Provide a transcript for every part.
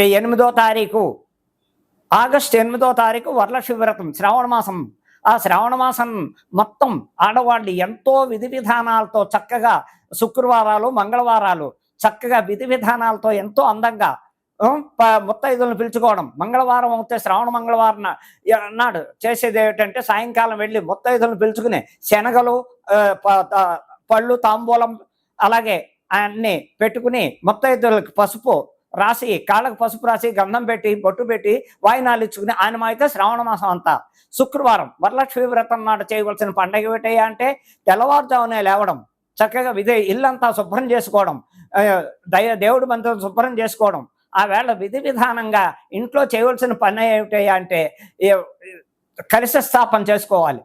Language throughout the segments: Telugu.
8వ తారీఖు ఆగస్టు 8వ తారీఖు వరలక్ష్మి వ్రతం శ్రావణ మాసం. ఆ శ్రావణ మాసం మొత్తం ఆడవాళ్ళు ఎంతో విధి విధానాలతో చక్కగా శుక్రవారాలు మంగళవారాలు చక్కగా విధి విధానాలతో ఎంతో అందంగా ముత్తైదులను పిలుచుకోవడం. మంగళవారం అయితే శ్రావణ మంగళవారం నాడు చేసేది ఏమిటంటే సాయంకాలం వెళ్ళి ముత్తైదులను పిలుచుకుని శనగలు పళ్ళు తాంబూలం అలాగే అన్నీ పెట్టుకుని ముత్తైదులకు పసుపు రాసి కాళ్ళకు పసుపు రాసి గంధం పెట్టి బొట్టు పెట్టి వాయినాలు ఇచ్చుకుని ఆయన అయితే శ్రావణ మాసం అంతా శుక్రవారం వరలక్ష్మి వ్రతం నాడు చేయవలసిన పండగ ఏమిటయ్యా అంటే తెల్లవారుజామునే లేవడం, చక్కగా ఇల్లంతా శుభ్రం చేసుకోవడం, దేవుడి మందిరం శుభ్రం చేసుకోవడం. ఆ వేళ విధి విధానంగా ఇంట్లో చేయవలసిన పని ఏమిటయ్యా అంటే కలశ స్థాపన చేసుకోవాలి.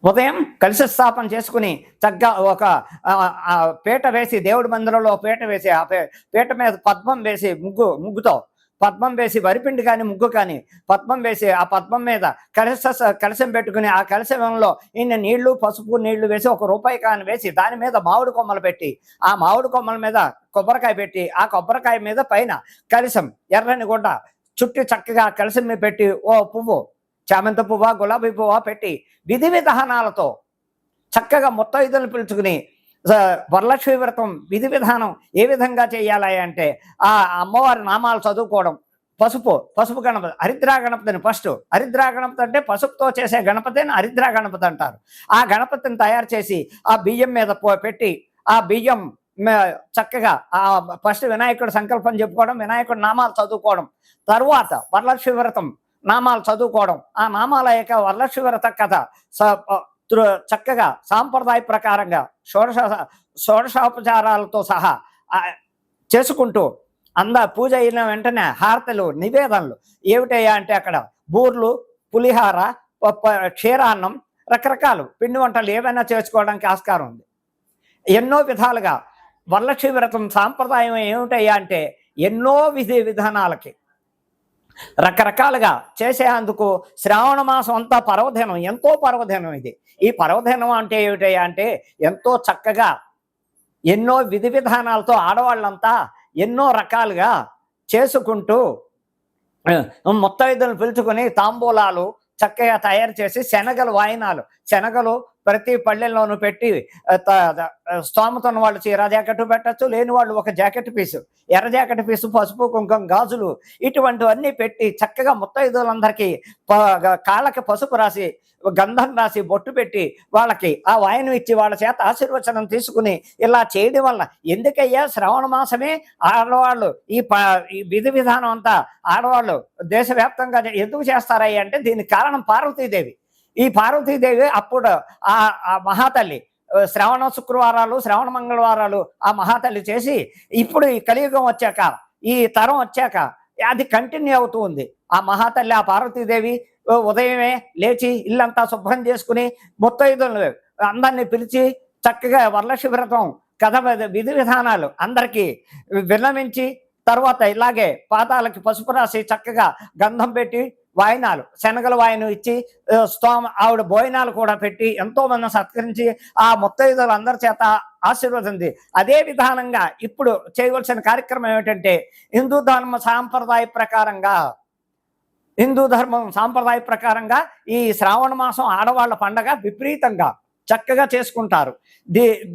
ఉదయం కలశ స్థాపన చేసుకుని చక్కగా ఒక పీట వేసి దేవుడి మందిరంలో పీట వేసి ఆ పీట మీద పద్మం వేసి ముగ్గుతో పద్మం వేసి వరిపిండి కానీ ముగ్గు కానీ పద్మం వేసి ఆ పద్మం మీద కలశం పెట్టుకుని ఆ కలశంలో ఇన్ని నీళ్లు పసుపు నీళ్లు వేసి ₹1 కాని వేసి దాని మీద మామిడి కొమ్మలు పెట్టి ఆ మామిడి కొమ్మల మీద కొబ్బరికాయ పెట్టి ఆ కొబ్బరికాయ మీద పైన కలశం ఎర్రని గుడ్డ చుట్టి చక్కగా కలశం మీద పెట్టి ఓ పువ్వు చామంతి పువ్వా గులాబీ పువ్వా పెట్టి విధి విధానాలతో చక్కగా ముత్తైదులను పిలుచుకుని వరలక్ష్మి వ్రతం విధి విధానం ఏ విధంగా చేయాలి అంటే ఆ అమ్మవారి నామాలు చదువుకోవడం. పసుపు గణపతి హరిద్రా గణపతిని ఫస్ట్ హరిద్రా గణపతి అంటే పసుపుతో చేసే గణపతిని హరిద్రా గణపతి అంటారు. ఆ గణపతిని తయారు చేసి ఆ బియ్యం మీద పెట్టి ఆ బియ్యం చక్కగా ఆ ఫస్ట్ వినాయకుడు సంకల్పం చెప్పుకోవడం, వినాయకుడు నామాలు చదువుకోవడం, తరువాత వరలక్ష్మి వ్రతం నామాలు చదువుకోవడం. ఆ నామాల యొక్క వరలక్ష్మి వ్రత కథ చక్కగా సాంప్రదాయ ప్రకారంగా షోడశోపచారాలతో సహా చేసుకుంటూ పూజ అయిన వెంటనే హారతలు నివేదనలు ఏమిటయ్యా అంటే అక్కడ బూర్లు, పులిహార, క్షీరాన్నం, రకరకాలు పిండి వంటలు ఏవైనా చేసుకోవడానికి ఆస్కారం ఉంది. ఎన్నో విధాలుగా వరలక్ష్మి వ్రతం సాంప్రదాయం ఏమిటయ్యా అంటే ఎన్నో విధి విధానాలకి రకరకాలుగా చేసేందుకు శ్రావణ మాసం అంతా పర్వదినం, ఎంతో పర్వదినం ఇది. ఈ పర్వదినం అంటే ఏమిటయ్యా అంటే ఎంతో చక్కగా ఎన్నో విధి విధానాలతో ఆడవాళ్ళంతా ఎన్నో రకాలుగా చేసుకుంటూ ముత్తైదులను పిలుచుకొని తాంబూలాలు చక్కగా తయారు చేసి శనగలు ప్రతి పల్లెల్లోనూ పెట్టి స్తోమత ఉన్న వాళ్ళు చీర జాకెట్ పెట్టచ్చు, లేని వాళ్ళు ఒక జాకెట్ పీసు, ఎర్ర జాకెట్ పీసు, పసుపు కుంకుమ గాజులు ఇటువంటివన్నీ పెట్టి చక్కగా ముత్తైదులందరికీ కాళ్ళకి పసుపు రాసి గంధం రాసి బొట్టు పెట్టి వాళ్ళకి ఆ వాయనం ఇచ్చి వాళ్ళ చేత ఆశీర్వచనం తీసుకుని ఇలా చేయడం వల్ల ఎందుకయ్యా శ్రావణ మాసమే ఆడవాళ్ళు ఈ విధి విధానం అంతా ఆడవాళ్ళు దేశవ్యాప్తంగా ఎందుకు చేస్తారయ్యా అంటే దీనికి కారణం పార్వతీదేవి. ఈ పార్వతీదేవి అప్పుడు ఆ మహాతల్లి శ్రావణ శుక్రవారాలు శ్రావణ మంగళవారాలు ఆ మహాతల్లి చేసి ఇప్పుడు ఈ కలియుగం వచ్చాక ఈ తరం వచ్చాక అది కంటిన్యూ అవుతూ ఉంది. ఆ మహాతల్లి ఆ పార్వతీదేవి ఉదయమే లేచి ఇల్లంతా శుభ్రం చేసుకుని ముత్తైదులను అందరినీ పిలిచి చక్కగా వరలక్ష్మి వ్రతం కథ విధి విధానాలు అందరికీ విన్నవించి తర్వాత ఇలాగే పాదాలకి పసుపు రాసి చక్కగా గంధం పెట్టి వాయినాలు శనగల వాయినం ఇచ్చి ఆవిడ భోజనాలు కూడా పెట్టి ఎంతో మంది సత్కరించి ఆ ముత్తైదులు అందరి చేత ఆశీర్వదింది. అదే విధానంగా ఇప్పుడు చేయవలసిన కార్యక్రమం ఏమిటంటే హిందూ ధర్మ సాంప్రదాయ ప్రకారంగా ఈ శ్రావణ మాసం ఆడవాళ్ళ పండగ విపరీతంగా చక్కగా చేసుకుంటారు.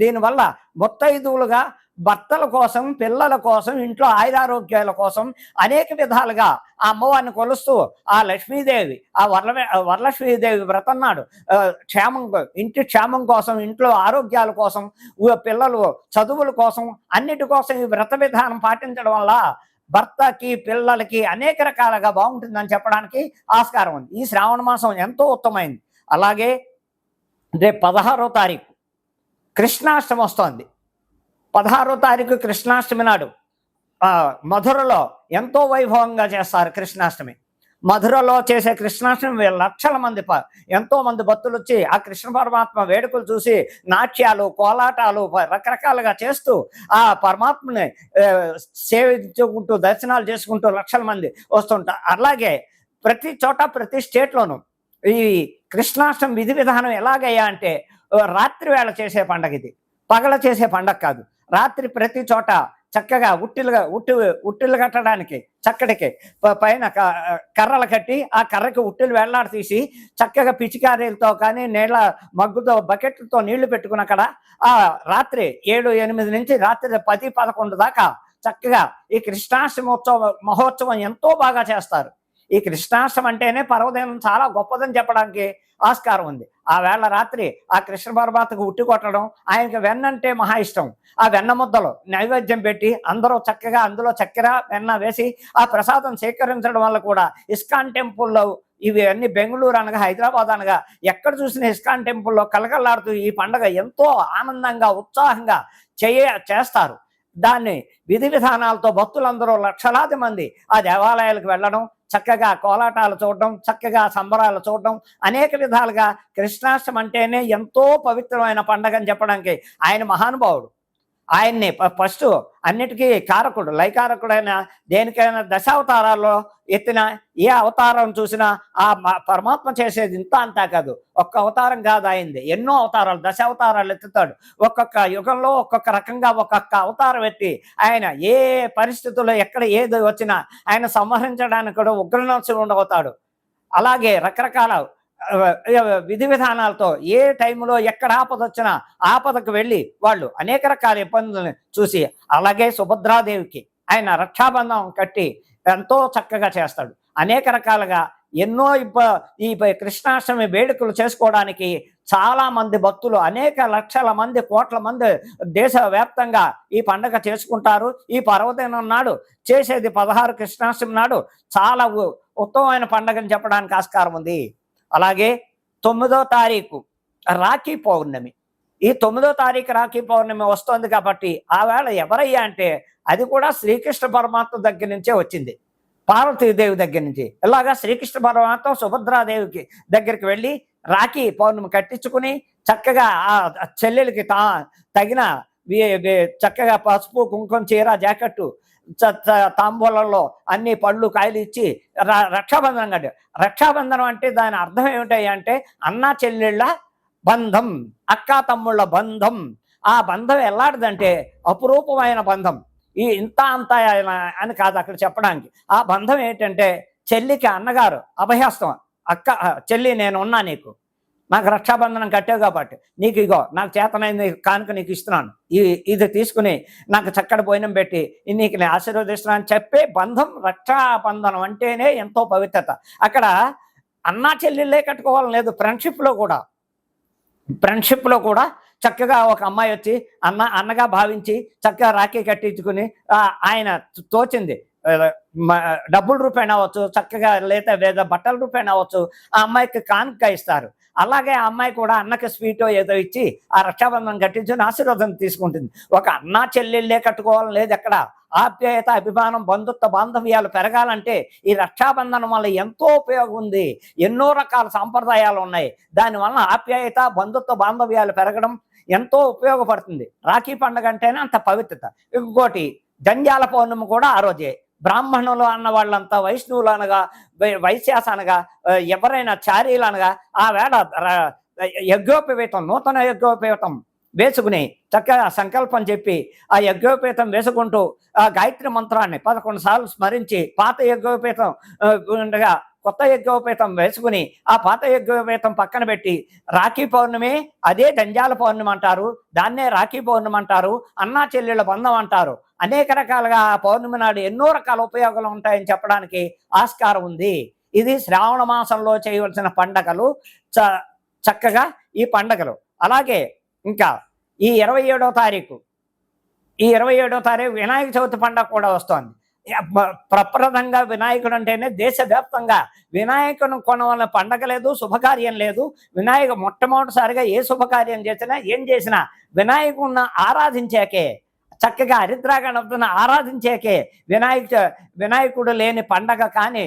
దీనివల్ల ముత్తైదువులుగా భర్తల కోసం, పిల్లల కోసం, ఇంట్లో ఆయురారోగ్యాల కోసం అనేక విధాలుగా ఆ అమ్మవారిని కొలుస్తూ ఆ లక్ష్మీదేవి ఆ వరలక్ష్మీదేవి వ్రతం నాడు ఇంటి క్షేమం కోసం, ఇంట్లో ఆరోగ్యాల కోసం, పిల్లలు చదువుల కోసం, అన్నిటి కోసం ఈ వ్రత విధానం పాటించడం వల్ల భర్తకి పిల్లలకి అనేక రకాలుగా బాగుంటుందని చెప్పడానికి ఆస్కారం ఉంది. ఈ శ్రావణ మాసం ఎంతో ఉత్తమైంది. అలాగే రేపు 16వ తారీఖు కృష్ణాష్టమి వస్తోంది. 16వ తారీఖు కృష్ణాష్టమి నాడు మధురలో ఎంతో వైభవంగా చేస్తారు కృష్ణాష్టమి. మధురలో చేసే కృష్ణాష్టమి లక్షల మంది ఎంతో మంది భక్తులు వచ్చి ఆ కృష్ణ పరమాత్మ వేడుకలు చూసి నాట్యాలు, కోలాటాలు రకరకాలుగా చేస్తూ ఆ పరమాత్మని సేవించుకుంటూ దర్శనాలు చేసుకుంటూ లక్షల మంది వస్తుంటారు. అలాగే ప్రతి చోట ప్రతి స్టేట్లోనూ ఈ కృష్ణాష్టమి విధి విధానం ఎలాగయ్యా అంటే రాత్రి వేళ చేసే పండగ ఇది, పగల చేసే పండగ కాదు. రాత్రి ప్రతి చోట చక్కగా ఉట్టిలు కట్టడానికి చక్కటికి పైన కర్రలు కట్టి ఆ కర్రకి ఉట్టిలు వేళ్లాడ తీసి చక్కగా పిచికారీలతో కానీ నీళ్ళ మగ్గుతో బకెట్లతో నీళ్లు పెట్టుకుని అక్కడ ఆ రాత్రి 7-8 నుంచి రాత్రి 10-11 దాకా చక్కగా ఈ మహోత్సవం ఎంతో బాగా చేస్తారు. ఈ కృష్ణాష్టమి అంటేనే పర్వదినం చాలా గొప్పదని చెప్పడానికి ఆస్కారం ఉంది. ఆ వేళ రాత్రి ఆ కృష్ణ పరమాత్మకు ఉట్టి కొట్టడం, ఆయనకి వెన్న అంటే మహా ఇష్టం. ఆ వెన్న ముద్దలు నైవేద్యం పెట్టి అందరూ చక్కగా అందులో చక్కెర వెన్న వేసి ఆ ప్రసాదం స్వీకరించడం వల్ల కూడా ఇస్కాన్ టెంపుల్లో ఇవి అన్ని బెంగళూరు అనగా హైదరాబాద్ అనగా ఎక్కడ చూసిన ఇస్కాన్ టెంపుల్లో కలకలాడుతూ ఈ పండుగ ఎంతో ఆనందంగా ఉత్సాహంగా చేస్తారు. దాన్ని విధి విధానాలతో భక్తులందరూ లక్షలాది మంది ఆ దేవాలయాలకు వెళ్ళడం, చక్కగా కోలాటాలు చూడడం, చక్కగా సంబరాలు చూడడం, అనేక విధాలుగా కృష్ణాష్టమి అంటేనే ఎంతో పవిత్రమైన పండగ అని చెప్పడానికి ఆయన మహానుభావుడు. ఆయన్ని ఫస్ట్ అన్నిటికీ కారకుడు, లయకారకుడైన దేనికైనా దశావతారాల్లో ఎత్తిన ఏ అవతారం చూసినా ఆ పరమాత్మ చేసేది ఇంత అంతా కాదు. ఒక్క అవతారం కాదు ఆయనది, ఎన్నో అవతారాలు, దశావతారాలు ఎత్తుతాడు. ఒక్కొక్క యుగంలో ఒక్కొక్క రకంగా ఒక్కొక్క అవతారం ఎత్తి ఆయన ఏ పరిస్థితుల్లో ఎక్కడ ఏది వచ్చినా ఆయన సంహరించడానికి కూడా ఉగ్రనరసింహుడు అవుతాడు. అలాగే రకరకాల విధి విధానాలతో ఏ టైంలో ఎక్కడ ఆపద వచ్చినా ఆపదకు వెళ్ళి వాళ్ళు అనేక రకాల ఇబ్బందులను చూసి, అలాగే సుభద్రాదేవికి ఆయన రక్షాబంధం కట్టి ఎంతో చక్కగా చేస్తాడు. అనేక రకాలుగా ఎన్నో ఈ కృష్ణాష్టమి వేడుకలు చేసుకోవడానికి చాలా మంది భక్తులు, అనేక లక్షల మంది, కోట్ల మంది దేశవ్యాప్తంగా ఈ పండుగ చేసుకుంటారు. ఈ పర్వదినం నాడు చేసేది 16 కృష్ణాష్టమి నాడు చాలా ఉత్తమమైన పండుగని చెప్పడానికి ఆస్కారం ఉంది. అలాగే 9వ తారీఖు రాఖీ పౌర్ణమి. ఈ 9వ తారీఖు రాఖీ పౌర్ణమి వస్తుంది కాబట్టి ఆ వేళ ఎవరయ్యా అంటే అది కూడా శ్రీకృష్ణ పరమాత్మ దగ్గర నుంచే వచ్చింది, పార్వతీదేవి దగ్గర నుంచి. ఇలాగా శ్రీకృష్ణ పరమాత్మ సుభద్రాదేవికి దగ్గరికి వెళ్ళి రాఖీ పౌర్ణమి కట్టించుకుని చక్కగా ఆ చెల్లెలకి తగిన చక్కగా పసుపు, కుంకుమ, చీర, జాకెట్టు, తాంబూలంలో అన్ని పళ్ళు కాయలు ఇచ్చి రక్షాబంధనం కట్టారు. రక్షాబంధనం అంటే దాని అర్థం ఏమిటాయి అంటే అన్నా చెల్లెళ్ళ బంధం, అక్కా తమ్ముళ్ళ బంధం. ఆ బంధం ఎలాంటిదంటే అపురూపమైన బంధం. ఈ ఇంత అంత అని కాదు అక్కడ చెప్పడానికి. ఆ బంధం ఏంటంటే చెల్లికి అన్నగారు అభయహస్తం, అక్క చెల్లి నేను ఉన్నా, నీకు నాకు రక్షాబంధనం కట్టావు కాబట్టి నీకు ఇగో నాకు చేతనైంది కానుక నీకు ఇస్తున్నాను, ఇది తీసుకుని నాకు చక్కటి భోజనం పెట్టి నీకు నేను ఆశీర్వదిస్తున్నాను చెప్పే బంధం. రక్షాబంధనం అంటేనే ఎంతో పవిత్రత. అక్కడ అన్నా చెల్లెళ్ళే కట్టుకోవాలని లేదు, ఫ్రెండ్షిప్లో కూడా చక్కగా ఒక అమ్మాయి వచ్చి అన్నగా భావించి చక్కగా రాఖీ కట్టించుకుని ఆయన తోచింది డబ్బుల రూపాయన అవ్వచ్చు, చక్కగా లేదా బట్టల రూపాయన అవ్వచ్చు, ఆ అమ్మాయికి కానుక ఇస్తారు. అలాగే ఆ అమ్మాయి కూడా అన్నకి స్వీటో ఏదో ఇచ్చి ఆ రక్షాబంధనం కట్టించుకుని ఆశీర్వాదం తీసుకుంటుంది. ఒక అన్నా చెల్లెళ్ళే కట్టుకోవాలని లేదు. ఎక్కడ ఆప్యాయత, అభిమానం, బంధుత్వ బాంధవ్యాలు పెరగాలంటే ఈ రక్షాబంధనం వల్ల ఎంతో ఉపయోగం ఉంది. ఎన్నో రకాల సాంప్రదాయాలు ఉన్నాయి. దానివల్ల ఆప్యాయత, బంధుత్వ బాంధవ్యాలు పెరగడం ఎంతో ఉపయోగపడుతుంది. రాఖీ పండుగ అంటేనే అంత పవిత్రత. ఇంకోటి జంధ్యాల పౌర్ణమి కూడా ఆ రోజే. బ్రాహ్మణులు అన్న వాళ్ళంతా వైష్ణవులు అనగా, వైశ్యాస అనగా, ఎవరైనా చారీలు అనగా ఆ వేళ యజ్ఞోపవీతం, నూతన యజ్ఞోపవీతం వేసుకుని చక్కగా సంకల్పం చెప్పి ఆ యజ్ఞోపేతం వేసుకుంటూ ఆ గాయత్రి మంత్రాన్ని 11 సార్లు స్మరించి పాత యజ్ఞోపేతం ఉండగా కొత్త యజ్ఞోపేతం వేసుకుని ఆ పాత యజ్ఞోపేతం పక్కన పెట్టి రాఖీ పౌర్ణమి అదే జంధ్యాల పౌర్ణమి అంటారు, దాన్నే రాఖీ పౌర్ణమి అంటారు, అన్నా చెల్లెళ్ళ బంధం అంటారు. అనేక రకాలుగా ఆ పౌర్ణమి నాడు ఎన్నో రకాల ఉపయోగాలు ఉంటాయని చెప్పడానికి ఆస్కారం ఉంది. ఇది శ్రావణ మాసంలో చేయవలసిన పండగలు, చక్కగా ఈ పండగలు. అలాగే ఇంకా ఈ 27వ తారీఖు వినాయక చవితి పండుగ కూడా వస్తోంది. ప్రప్రదంగా వినాయకుడు అంటేనే దేశవ్యాప్తంగా వినాయకుని కొనవలన పండగ లేదు, శుభకార్యం లేదు. మొట్టమొదటిసారిగా ఏ శుభకార్యం చేసినా ఏం చేసినా వినాయకుడిని ఆరాధించాకే, చక్కగా హరిద్రాగణపతిని ఆరాధించాకే. వినాయకుడు లేని పండగ కానీ,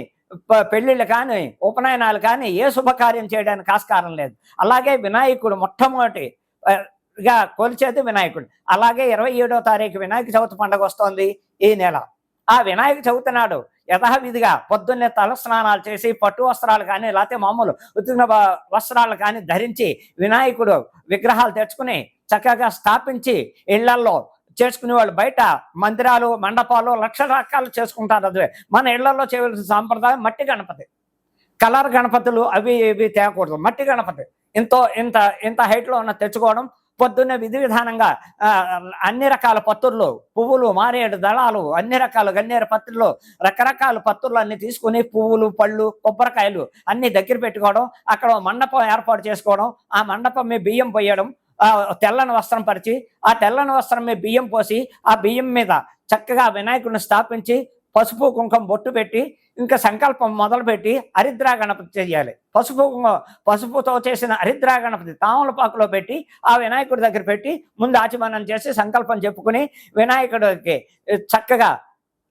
పెళ్ళిళ్ళు కానీ, ఉపనయనాలు కానీ ఏ శుభకార్యం చేయడానికి ఆస్కారం లేదు. అలాగే వినాయకుడు మొట్టమొదటిగా కొలిచేది వినాయకుడు. అలాగే 27వ తారీఖు వినాయక చవితి పండుగ వస్తోంది ఈ నెల. ఆ వినాయక చవితి నాడు యథావిధిగా పొద్దున్నే తల స్నానాలు చేసి పట్టు వస్త్రాలు కానీ లేకపోతే మామూలు ఉతికిన వస్త్రాలు కానీ ధరించి వినాయకుడు విగ్రహాలు తెచ్చుకుని చక్కగా స్థాపించి ఇళ్లల్లో చేసుకునే వాళ్ళు బయట మందిరాలు, మండపాలు లక్షల రకాలు చేసుకుంటారు. అదే మన ఇళ్లలో చేయవలసిన సాంప్రదాయం మట్టి గణపతి. కలర్ గణపతులు అవి ఇవి తేకూడదు. మట్టి గణపతి ఇంత ఇంత హైట్లో ఉన్న తెచ్చుకోవడం. పొద్దున్నే విధి విధానంగా అన్ని రకాల పత్తుర్లు, పువ్వులు, మారేడు దళాలు, అన్ని రకాల గన్నేరు పత్రులు, రకరకాల పత్రులు అన్ని తీసుకుని పువ్వులు, పళ్ళు, కొబ్బరికాయలు అన్ని దగ్గర పెట్టుకోవడం. అక్కడ మండపం ఏర్పాటు చేసుకోవడం. ఆ మండపం మీద బియ్యం పోయడం, తెల్లని వస్త్రం పరిచి ఆ తెల్లని వస్త్రం మీద బియ్యం పోసి ఆ బియ్యం మీద చక్కగా వినాయకుడిని స్థాపించి పసుపు కుంకుమ బొట్టు పెట్టి ఇంకా సంకల్పం మొదలుపెట్టి హరిద్రా గణపతి చేయాలి. పసుపుతో చేసిన హరిద్రా గణపతి తామలపాకులో పెట్టి ఆ వినాయకుడి దగ్గర పెట్టి ముందు ఆచమనం చేసి సంకల్పం చెప్పుకుని వినాయకుడికి చక్కగా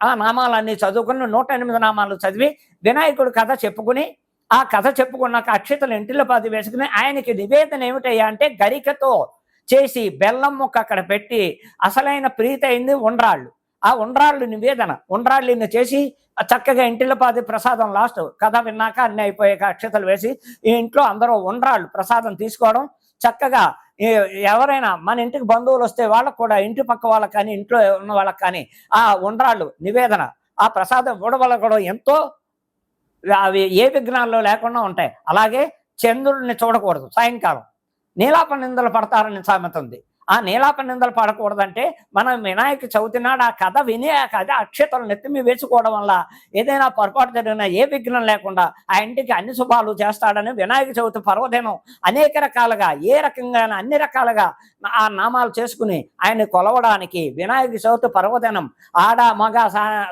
ఆ నామాలన్నీ చదువుకుని 108 నామాలు చదివి వినాయకుడి కథ చెప్పుకుని ఆ కథ చెప్పుకున్నాక అక్షతలు ఇంటిలో పాతి వేసుకుని ఆయనకి నివేదన ఏమిటయ్యా అంటే గరికతో చేసి బెల్లం ముక్క అక్కడ పెట్టి అసలైన ప్రీతి అయింది ఉండ్రాళ్ళు. ఆ ఉండ్రాళ్ళు నివేదన, ఉండ్రాళ్ళని చేసి చక్కగా ఇంటిలో పాది ప్రసాదం లాస్ట్ కథ విన్నాక అన్నీ అయిపోయాక అక్షతలు వేసి ఈ ఇంట్లో అందరూ ఉండ్రాళ్ళు ప్రసాదం తీసుకోవడం. చక్కగా ఎవరైనా మన ఇంటికి బంధువులు వస్తే వాళ్ళకు కూడా ఇంటి పక్క వాళ్ళకి కానీ ఇంట్లో ఉన్న వాళ్ళకి కానీ ఆ ఉండ్రాళ్ళు నివేదన ఆ ప్రసాదం ఇవ్వడం కూడా ఎంతో అవి ఏ విఘ్నాల్లో లేకుండా ఉంటాయి. అలాగే చంద్రుడిని చూడకూడదు. సాయంకాలం నీలాప నిందలు పడతారని సామెత ఉంది. ఆ నీలాప నిందలు పడకూడదంటే మనం వినాయక చవితి నాడు ఆ కథ విని ఆ కథ అక్షతలు నెత్తిమి వేసుకోవడం వల్ల ఏదైనా పొరపాటు జరిగినా ఏ విఘ్నం లేకుండా ఆ ఇంటికి అన్ని శుభాలు చేస్తాడని వినాయక చవితి పర్వదినం అనేక రకాలుగా ఏ రకంగా అన్ని రకాలుగా ఆ నామాలు చేసుకుని ఆయన కొలవడానికి వినాయక చవితి పర్వదినం ఆడ మగ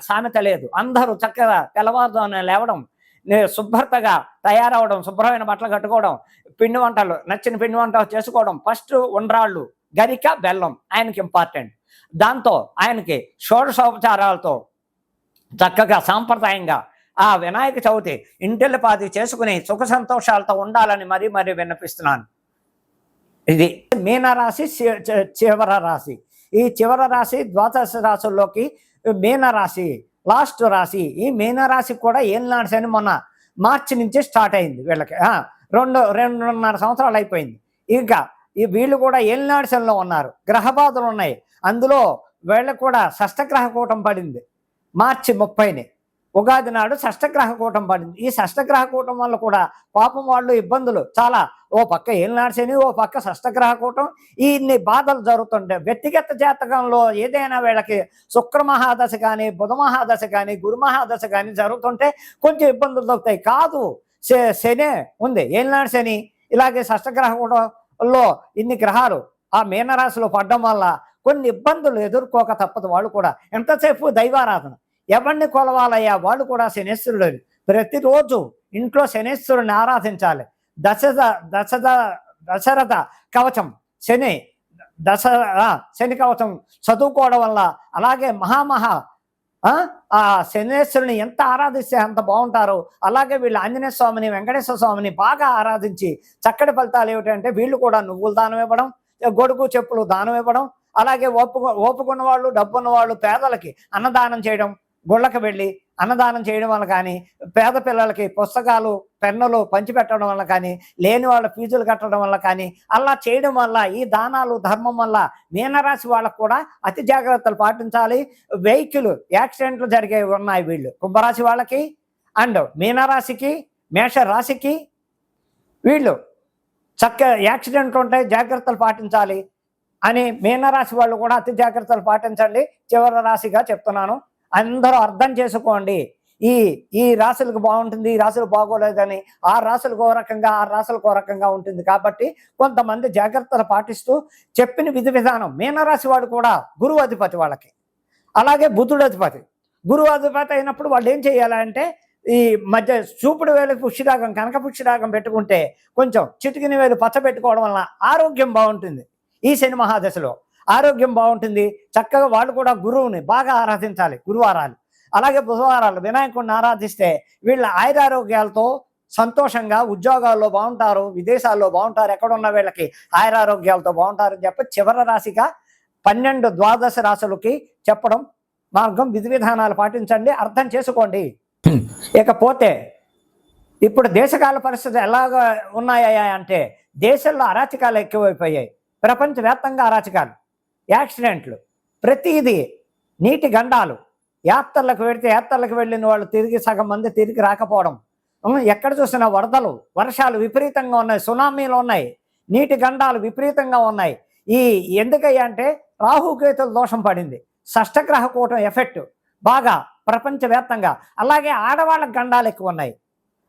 సామెత లేదు. అందరూ చక్కగా తెల్లవారుజామున లేవడం, శుభ్రతగా తయారవడం, శుభ్రమైన బట్టలు కట్టుకోవడం, పిండి వంటలు నచ్చిన పిండి వంటలు చేసుకోవడం. ఫస్ట్ ఉండ్రాళ్ళు, గరిక, బెల్లం ఆయనకి ఇంపార్టెంట్. దాంతో ఆయనకి షోడశోపచారాలతో చక్కగా సాంప్రదాయంగా ఆ వినాయక చవితి ఇంటిల్లిపాది చేసుకుని సుఖ సంతోషాలతో ఉండాలని మరీ విన్నపిస్తున్నాను. ఇది మీనరాశి చివర రాశి. ఈ చివర రాశి ద్వాదశ రాశుల్లోకి మీనరాశి లాస్ట్ రాశి. ఈ మీనరాశికి కూడా ఏలినాడు శని మొన్న మార్చి నుంచి స్టార్ట్ అయింది. వీళ్ళకి 2.5 సంవత్సరాలు అయిపోయింది. ఇంకా వీళ్ళు కూడా ఏలినాడు శనిలో ఉన్నారు. గ్రహబాధలు ఉన్నాయి. అందులో వీళ్ళకు కూడా షష్టగ్రహ కూటం పడింది. మార్చి 30ని ఉగాది నాడు షష్టగ్రహ కూటం పడింది. ఈ షష్టగ్రహ కూటం వల్ల కూడా పాపం వాళ్ళు ఇబ్బందులు చాలా. ఓ పక్క ఏలినాడు శని, ఓ పక్క షష్టగ్రహ కూటం, ఇన్ని బాధలు జరుగుతుంటాయి. వ్యక్తిగత జాతకంలో ఏదైనా వీళ్ళకి శుక్ర మహాదశ కానీ, బుధ మహాదశ కానీ, గురు మహాదశ కానీ జరుగుతుంటే కొంచెం ఇబ్బందులు దొరుకుతాయి. కాదు శనే ఉంది, ఏలినాడు శని ఇలాగే షష్టగ్రహ కూటంలో ఇన్ని గ్రహాలు ఆ మీనరాశిలో పడడం వల్ల కొన్ని ఇబ్బందులు ఎదుర్కోక తప్పదు. వాళ్ళు కూడా ఎంతసేపు దైవారాధన. ఎవరిని కొలవాలయ్యా? వాళ్ళు కూడా శనేశ్వరుడు. ప్రతిరోజు ఇంట్లో శనేశ్వరుని ఆరాధించాలి. దశరథ కవచం శని కవచం చదువుకోవడం వల్ల, అలాగే ఆ శనేశ్వరుని ఎంత ఆరాధిస్తే అంత బాగుంటారు. అలాగే వీళ్ళు ఆంజనేయ స్వామిని, వెంకటేశ్వర స్వామిని బాగా ఆరాధించి చక్కటి ఫలితాలు ఏమిటంటే వీళ్ళు కూడా నువ్వులు దానం ఇవ్వడం, గొడుగు చెప్పులు దానం ఇవ్వడం, అలాగే ఓపుకున్న వాళ్ళు, డబ్బున్న వాళ్ళు పేదలకి అన్నదానం చేయడం, గుళ్ళకి వెళ్ళి అన్నదానం చేయడం వల్ల కానీ, పేద పిల్లలకి పుస్తకాలు, పెన్నులు పంచిపెట్టడం వల్ల కానీ, లేని వాళ్ళ ఫీజులు కట్టడం వల్ల కానీ, అలా చేయడం వల్ల ఈ దానాలు ధర్మం వల్ల మీనరాశి వాళ్ళకు కూడా అతి జాగ్రత్తలు పాటించాలి. వెహికల్ యాక్సిడెంట్లు జరిగే ఉన్నాయి వీళ్ళు కుంభరాశి వాళ్ళకి. అండ్ మీనరాశికి, మేషరాశికి వీళ్ళు యాక్సిడెంట్లు ఉంటాయి, జాగ్రత్తలు పాటించాలి అని మీనరాశి వాళ్ళు కూడా అతి జాగ్రత్తలు పాటించండి. చివరి రాశిగా చెప్తున్నాను, అందరూ అర్థం చేసుకోండి. ఈ రాశులకు బాగుంటుంది, ఈ రాశులు బాగోలేదని 6 రాశులకు ఓ రకంగా, 6 రాశులకు ఓ రకంగా ఉంటుంది. కాబట్టి కొంతమంది జాగ్రత్తలు పాటిస్తూ చెప్పిన విధి విధానం. మీనరాశి వాడు కూడా గురువు అధిపతి వాళ్ళకి, అలాగే బుధుడు అధిపతి. గురువు అధిపతి అయినప్పుడు వాళ్ళు ఏం చేయాలంటే ఈ మధ్య చూపుడు వేలు పుష్టిరాగం, కనక పుష్టిరాగం పెట్టుకుంటే కొంచెం చిటికిన వేలు పచ్చ పెట్టుకోవడం వల్ల ఆరోగ్యం బాగుంటుంది. ఈ శని మహాదశలో ఆరోగ్యం బాగుంటుంది. చక్కగా వాళ్ళు కూడా గురువుని బాగా ఆరాధించాలి. గురువారాలు, అలాగే బుధవారాలు వినాయకుడిని ఆరాధిస్తే వీళ్ళ ఆయురారోగ్యాలతో సంతోషంగా ఉద్యోగాల్లో బాగుంటారు, విదేశాల్లో బాగుంటారు. ఎక్కడున్న వీళ్ళకి ఆయురారోగ్యాలతో బాగుంటారని చెప్పి చివరి రాశిగా 12 ద్వాదశ రాశులకి చెప్పడం మార్గం. విధి విధానాలు పాటించండి, అర్థం చేసుకోండి. ఇకపోతే ఇప్పుడు దేశకాల పరిస్థితులు ఎలాగా ఉన్నాయా అంటే దేశంలో అరాచకాలు ఎక్కువైపోయాయి. ప్రపంచవ్యాప్తంగా అరాచకాలు, యాక్సిడెంట్లు, ప్రతిదీ నీటి గండాలు, యాత్రలకు వెళితే యాత్రలకు వెళ్ళిన వాళ్ళు తిరిగి సగం మంది తిరిగి రాకపోవడం, ఎక్కడ చూసినా వరదలు, వర్షాలు విపరీతంగా ఉన్నాయి, సునామీలు ఉన్నాయి, నీటి గండాలు విపరీతంగా ఉన్నాయి. ఈ ఎందుకయ్యా అంటే రాహుకేతుల దోషం పడింది, షష్టగ్రహ కూటం ఎఫెక్ట్ బాగా ప్రపంచవ్యాప్తంగా. అలాగే ఆడవాళ్ళకి గండాలు ఎక్కువ ఉన్నాయి,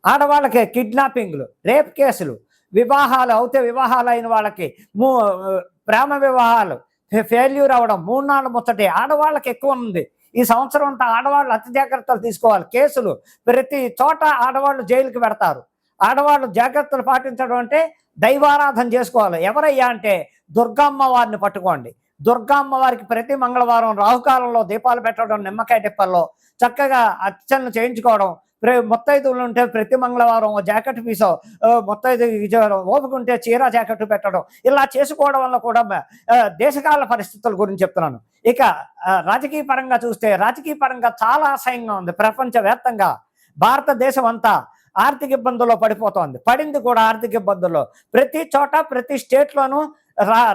ఆడవాళ్ళకి కిడ్నాపింగ్లు, రేప్ కేసులు, వివాహాలు అవుతే వివాహాలు అయిన వాళ్ళకి ప్రేమ వివాహాలు ఫెయిల్యూర్ అవ్వడం, 3 నాళ్ళు ముచ్చటే ఆడవాళ్ళకి ఎక్కువ ఉంది. ఈ సంవత్సరం అంతా ఆడవాళ్ళు అతి జాగ్రత్తలు తీసుకోవాలి. కేసులు ప్రతి చోట ఆడవాళ్ళు జైలుకి పెడతారు. ఆడవాళ్ళు జాగ్రత్తలు పాటించడం అంటే దైవారాధన చేసుకోవాలి. ఎవరయ్యా అంటే దుర్గమ్మ వారిని పట్టుకోండి. దుర్గమ్మ వారికి ప్రతి మంగళవారం రాహుకాలంలో దీపాలు పెట్టడం, నిమ్మకాయ టిప్పల్లో చక్కగా అర్చనలు చేయించుకోవడం, ముత్తైదువులు ఉంటే ప్రతి మంగళవారం జాకెట్ పీసో, ముత్తైదు ఓపుకుంటే చీర జాకెట్ పెట్టడం, ఇలా చేసుకోవడం వల్ల కూడా దేశకాల పరిస్థితుల గురించి చెప్తున్నాను. ఇక రాజకీయ పరంగా చూస్తే రాజకీయ పరంగా చాలా అసహ్యంగా ఉంది. ప్రపంచవ్యాప్తంగా భారతదేశం అంతా ఆర్థిక ఇబ్బందుల్లో పడిపోతోంది, పడింది కూడా ఆర్థిక ఇబ్బందుల్లో. ప్రతి చోట ప్రతి స్టేట్లోనూ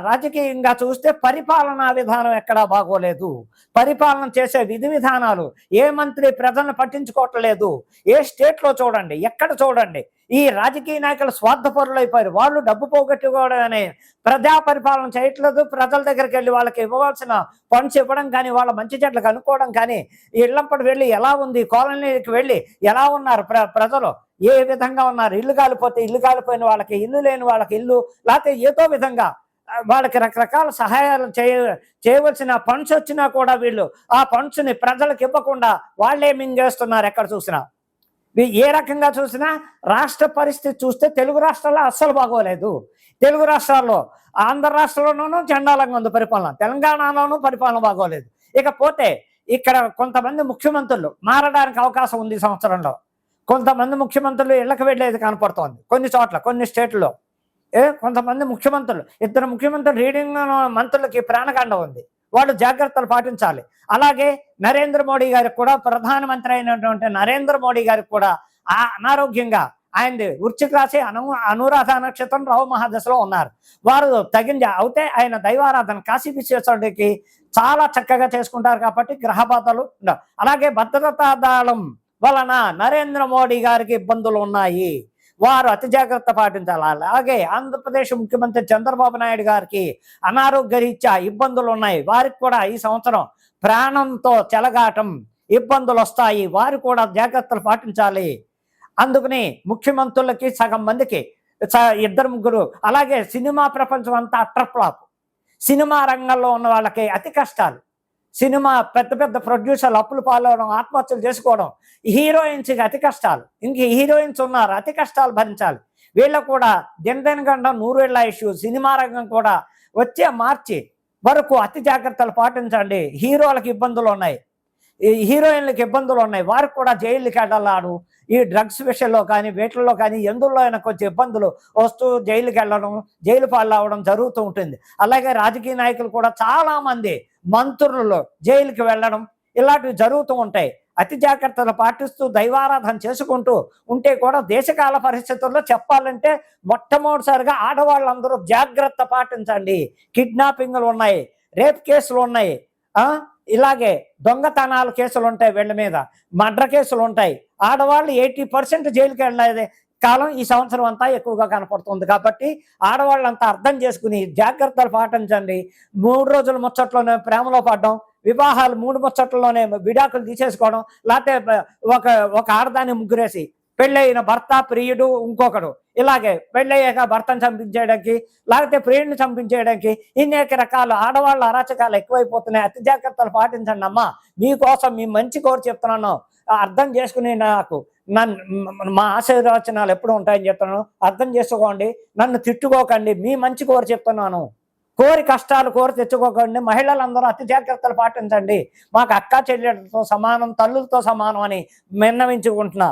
రాజకీయంగా చూస్తే పరిపాలనా విధానం ఎక్కడా బాగోలేదు. పరిపాలన చేసే విధి విధానాలు ఏ మంత్రి ప్రజలను పట్టించుకోవట్లేదు. ఏ స్టేట్లో చూడండి, ఎక్కడ చూడండి, ఈ రాజకీయ నాయకులు స్వార్థపరులు అయిపోయారు. వాళ్ళు డబ్బు పోగొట్టుకోవడమే, ప్రజా పరిపాలన చేయట్లేదు. ప్రజల దగ్గరికి వెళ్ళి వాళ్ళకి ఇవ్వవలసిన ఫండ్స్ ఇవ్వడం కానీ, వాళ్ళ మంచి చెట్లు కనుక్కోవడం కానీ, ఇళ్లంపడి వెళ్ళి ఎలా ఉంది, కాలనీకి వెళ్ళి ఎలా ఉన్నారు ప్రజలు, ఏ విధంగా ఉన్నారు, ఇల్లు కాలిపోతే ఇల్లు కాలిపోయిన వాళ్ళకి ఇల్లు, లేని వాళ్ళకి ఇల్లు, లేకపోతే ఏదో విధంగా వాళ్ళకి రకరకాల సహాయాలు చేయవలసిన ఫండ్స్ వచ్చినా కూడా వీళ్ళు ఆ ఫండ్స్ని ప్రజలకు ఇవ్వకుండా వాళ్ళే మింగేస్తున్నారు. ఎక్కడ చూసినా ఏ రకంగా చూసినా రాష్ట్ర పరిస్థితి చూస్తే తెలుగు రాష్ట్రాల్లో అస్సలు బాగోలేదు. తెలుగు రాష్ట్రాల్లో, ఆంధ్ర రాష్ట్రంలోనూ చండాలంగా ఉంది పరిపాలన, తెలంగాణలోనూ పరిపాలన బాగోలేదు. ఇకపోతే ఇక్కడ కొంతమంది ముఖ్యమంత్రులు మారడానికి అవకాశం ఉంది. సంవత్సరంలో కొంతమంది ముఖ్యమంత్రులు ఇళ్లకు వెళ్ళేది కనపడుతోంది కొన్ని చోట్ల, కొన్ని స్టేట్లలో. కొంతమంది ముఖ్యమంత్రులు, 2 ముఖ్యమంత్రులు రీడింగ్ మంత్రులకి ప్రాణకాండ ఉంది, వాళ్ళు జాగ్రత్తలు పాటించాలి. అలాగే నరేంద్ర మోడీ గారికి కూడా, ప్రధానమంత్రి అయినటువంటి నరేంద్ర మోడీ గారికి కూడా అనారోగ్యంగా, ఆయనది వృశ్చిక రాశి, అనురాధ నక్షత్రం, రాహు మహాదశలో ఉన్నారు. వారు అయితే ఆయన దైవారాధన కాశీ విశ్వేశ్వరుడికి చాలా చక్కగా చేసుకుంటారు కాబట్టి గ్రహ బాధలు ఉండవు. అలాగే భద్రతా దళం వలన నరేంద్ర మోడీ గారికి ఇబ్బందులు ఉన్నాయి, వారు అతి జాగ్రత్త పాటించాలి. అలాగే ఆంధ్రప్రదేశ్ ముఖ్యమంత్రి చంద్రబాబు నాయుడు గారికి అనారోగ్య రీత్యా ఇబ్బందులు ఉన్నాయి, వారికి కూడా ఈ సంవత్సరం ప్రాణంతో చెలగాటం, ఇబ్బందులు వస్తాయి, వారు కూడా జాగ్రత్తలు పాటించాలి. అందుకని ముఖ్యమంత్రులకి సగం మందికి 2 ముగ్గురు, అలాగే సినిమా ప్రపంచం అంతా అట్టర్ ఫ్లాప్, సినిమా రంగంలో ఉన్న వాళ్ళకి అతి కష్టాలు, సినిమా పెద్ద పెద్ద ప్రొడ్యూసర్లు అప్పులు పాలవడం, ఆత్మహత్యలు చేసుకోవడం, హీరోయిన్స్కి అతి కష్టాలు, ఇంక హీరోయిన్స్ ఉన్నారు అతి కష్టాలు భరించాలి. వీళ్ళకు కూడా దినదినగండం 100 ఏళ్ల ఇష్యూ. సినిమా రంగం కూడా వచ్చే మార్చి వరకు అతి జాగ్రత్తలు పాటించండి. హీరోలకు ఇబ్బందులు ఉన్నాయి, హీరోయిన్లకు ఇబ్బందులు ఉన్నాయి, వారికి కూడా జైలుకి వెళ్ళాడు. ఈ డ్రగ్స్ విషయంలో కానీ వీటిల్లో కానీ ఎందులో అయినా కొంచెం ఇబ్బందులు వస్తూ జైలుకి వెళ్ళడం, జైలు పాలవడం జరుగుతూ ఉంటుంది. అలాగే రాజకీయ నాయకులు కూడా చాలామంది మంత్రులు జైలుకి వెళ్ళడం ఇలాంటివి జరుగుతూ ఉంటాయి. అతి జాగ్రత్తలు పాటిస్తూ దైవారాధన చేసుకుంటూ ఉంటే కూడా దేశకాల పరిస్థితుల్లో చెప్పాలంటే మొట్టమొదటిసారిగా ఆడవాళ్ళందరూ జాగ్రత్త పాటించండి. కిడ్నాపింగ్లు ఉన్నాయి, రేప్ కేసులు ఉన్నాయి, ఇలాగే దొంగతనాల కేసులు ఉంటాయి, వీళ్ళ మీద మర్డర్ కేసులు ఉంటాయి. ఆడవాళ్ళు 80% జైలుకి వెళ్ళేది కాలం ఈ సంవత్సరం అంతా ఎక్కువగా కనపడుతుంది. కాబట్టి ఆడవాళ్ళంతా అర్థం చేసుకుని జాగ్రత్తలు పాటించండి. 3 రోజుల ముచ్చట్లోనే ప్రేమలో పడడం, వివాహాలు 3 ముచ్చట్లలోనే విడాకులు తీసేసుకోవడం, లేకపోతే ఒక ఆడదాన్ని ముగ్గురేసి పెళ్ళైన భర్త, ప్రియుడు, ఇంకొకడు, ఇలాగే పెళ్ళయ్యాక భర్తను చంపించేయడానికి, లేకపోతే ప్రియుడిని చంపించేయడానికి, అనేక రకాల ఆడవాళ్ళ అరాచకాలు ఎక్కువైపోతున్నాయి. అతి జాగ్రత్తలు పాటించండి అమ్మా, మీకోసం, మీ మంచి కోరి చెప్తున్నాను. అర్థం చేసుకుని మా ఆశీర్వచనాలు ఎప్పుడు ఉంటాయని చెప్తున్నాను. అర్థం చేసుకోండి, నన్ను తిట్టుకోకండి, మీ మంచి కోరి చెప్తున్నాను. కోరి కష్టాలు కోరి తెచ్చుకోకండి. మహిళలందరూ అతి జాగ్రత్తలు పాటించండి. మాకు అక్క చెల్లెలతో సమానం, తల్లులతో సమానం అని విన్నవించుకుంటున్నా.